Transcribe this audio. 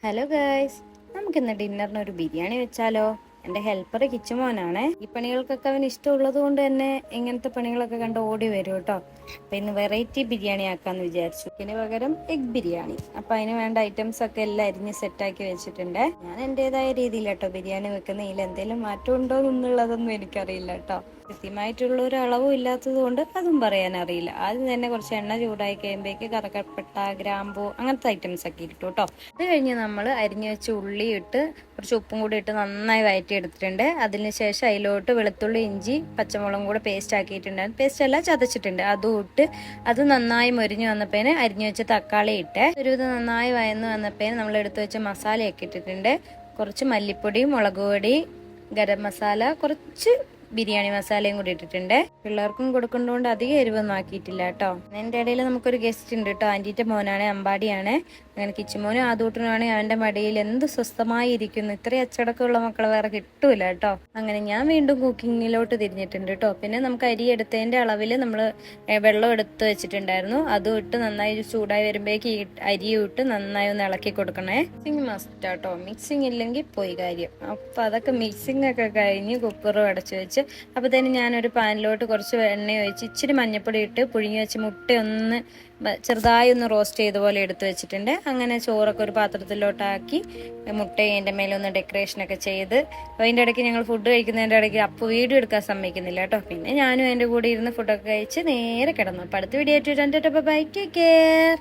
Hello guys, നമുക്കിന്ന് ഡിന്നറിന് ഒരു ബിരിയാണി വെച്ചാലോ? എൻ്റെ ഹെൽപ്പർ കിച്ചുമോനാണ്. ഈ പണികൾക്കൊക്കെ അവന് ഇഷ്ടമുള്ളത് കൊണ്ട് തന്നെ ഇങ്ങനത്തെ പണികളൊക്കെ കണ്ട് ഓടി വരും കേട്ടോ. അപ്പം ഇന്ന് വെറൈറ്റി ബിരിയാണി ആക്കാമെന്ന് വിചാരിച്ചു. ഇതിന് പകരം എഗ് ബിരിയാണി. അപ്പം അതിന് വേണ്ട ഐറ്റംസ് ഒക്കെ എല്ലാം അരിഞ്ഞ് സെറ്റാക്കി വെച്ചിട്ടുണ്ട്. ഞാൻ എൻ്റെതായ രീതിയിൽ കേട്ടോ ബിരിയാണി വെക്കുന്നതിൽ എന്തെങ്കിലും മാറ്റം ഉണ്ടോ എന്നുള്ളതൊന്നും എനിക്കറിയില്ല കേട്ടോ. കൃത്യമായിട്ടുള്ള ഒരു അളവും ഇല്ലാത്തത് കൊണ്ട് അതും പറയാൻ അറിയില്ല. ആദ്യം തന്നെ കുറച്ച് എണ്ണ ചൂടായി കഴിയുമ്പോഴേക്ക് കറുകപ്പട്ട, ഗ്രാമ്പൂ അങ്ങനത്തെ ഐറ്റംസ് ഒക്കെ ഇട്ടു കേട്ടോ. അത് കഴിഞ്ഞ് നമ്മൾ അരിഞ്ഞു വെച്ച് ഉള്ളി ഇട്ട് കുറച്ച് ഉപ്പും കൂടി ഇട്ട് നന്നായി വഴറ്റി എടുത്തിട്ടുണ്ട്. അതിനുശേഷം അതിലോട്ട് വെളുത്തുള്ളി, ഇഞ്ചി, പച്ചമുളകും കൂടെ പേസ്റ്റ് ആക്കിയിട്ടുണ്ട്. പേസ്റ്റ് എല്ലാം ചതച്ചിട്ടുണ്ട്. അതും ഇട്ട് അത് നന്നായി മൊരിഞ്ഞു വന്നപ്പോഴേന് അരിഞ്ഞു വെച്ച തക്കാളി ഇട്ട് ഇത് നന്നായി വയന്ന് വന്നപ്പോഴേന് നമ്മൾ എടുത്തു വെച്ച മസാലയൊക്കെ ഇട്ടിട്ടുണ്ട്. കുറച്ച് മല്ലിപ്പൊടി, മുളക് പൊടി, ഗരം മസാല, കുറച്ച് ബിരിയാണി മസാലയും കൂടി ഇട്ടിട്ടുണ്ട്. പിള്ളേർക്കും കൊടുക്കുന്നതുകൊണ്ട് അധികം എരിവൊന്നും ആക്കിയിട്ടില്ല കേട്ടോ. എൻ്റെ ഇടയിൽ നമുക്കൊരു ഗസ്റ്റ് ഉണ്ട് കേട്ടോ. ആൻറ്റീൻ്റെ മോനാണ്, അമ്പാടിയാണ്. അങ്ങനെ കിച്ചുമോനും ആദൂട്ടനുമാണ് അവൻ്റെ മടിയിൽ എന്ത് സ്വസ്ഥമായി ഇരിക്കുന്നു. ഇത്രയും അച്ചടക്കമുള്ള മക്കളെ വേറെ കിട്ടൂല കേട്ടോ. അങ്ങനെ ഞാൻ വീണ്ടും കുക്കിങ്ങിലോട്ട് തിരിഞ്ഞിട്ടുണ്ട് കേട്ടോ. പിന്നെ നമുക്ക് അരി എടുത്തതിൻ്റെ അളവിൽ നമ്മൾ വെള്ളം എടുത്ത് വെച്ചിട്ടുണ്ടായിരുന്നു. അതും ഇട്ട് നന്നായി ചൂടായി വരുമ്പോഴേക്ക് ഈ അരിയും ഇട്ട് നന്നായി ഒന്ന് ഇളക്കി കൊടുക്കണേ. മിക്സിങ് മസ്റ്റ് കേട്ടോ. മിക്സിങ് ഇല്ലെങ്കിൽ പോയി കാര്യം. അപ്പം അതൊക്കെ മിക്സിങ് ഒക്കെ കഴിഞ്ഞ് കുക്കറും അടച്ചു വെച്ച് അപ്പോൾ തന്നെ ഞാനൊരു പാനിലോട്ട് കുറച്ച് എണ്ണ ഒഴിച്ച് ഇച്ചിരി മഞ്ഞൾപ്പൊടി ഇട്ട് പുഴുങ്ങി വെച്ച് മുട്ടയൊന്ന് ചെറുതായി ഒന്ന് റോസ്റ്റ് ചെയ്ത പോലെ എടുത്തു വെച്ചിട്ടുണ്ട്. അങ്ങനെ ചോറൊക്കെ ഒരു പാത്രത്തിലോട്ടാക്കി മുട്ടയും അതിൻ്റെ മേലെ ഒന്ന് ഡെക്കറേഷനൊക്കെ ചെയ്ത് അതിൻ്റെ ഇടയ്ക്ക് ഞങ്ങൾ ഫുഡ് കഴിക്കുന്നതിൻ്റെ ഇടയ്ക്ക് അപ്പോൾ വീഡിയോ എടുക്കാൻ സമ്മതിക്കുന്നില്ല കേട്ടോ. പിന്നെ ഞാനും അതിൻ്റെ കൂടെ ഇരുന്ന് ഫുഡൊക്കെ കഴിച്ച് നേരെ കിടന്നു. അപ്പോൾ അടുത്ത വീഡിയോ ആയിട്ട് ബൈ, ടേക്ക് കെയർ.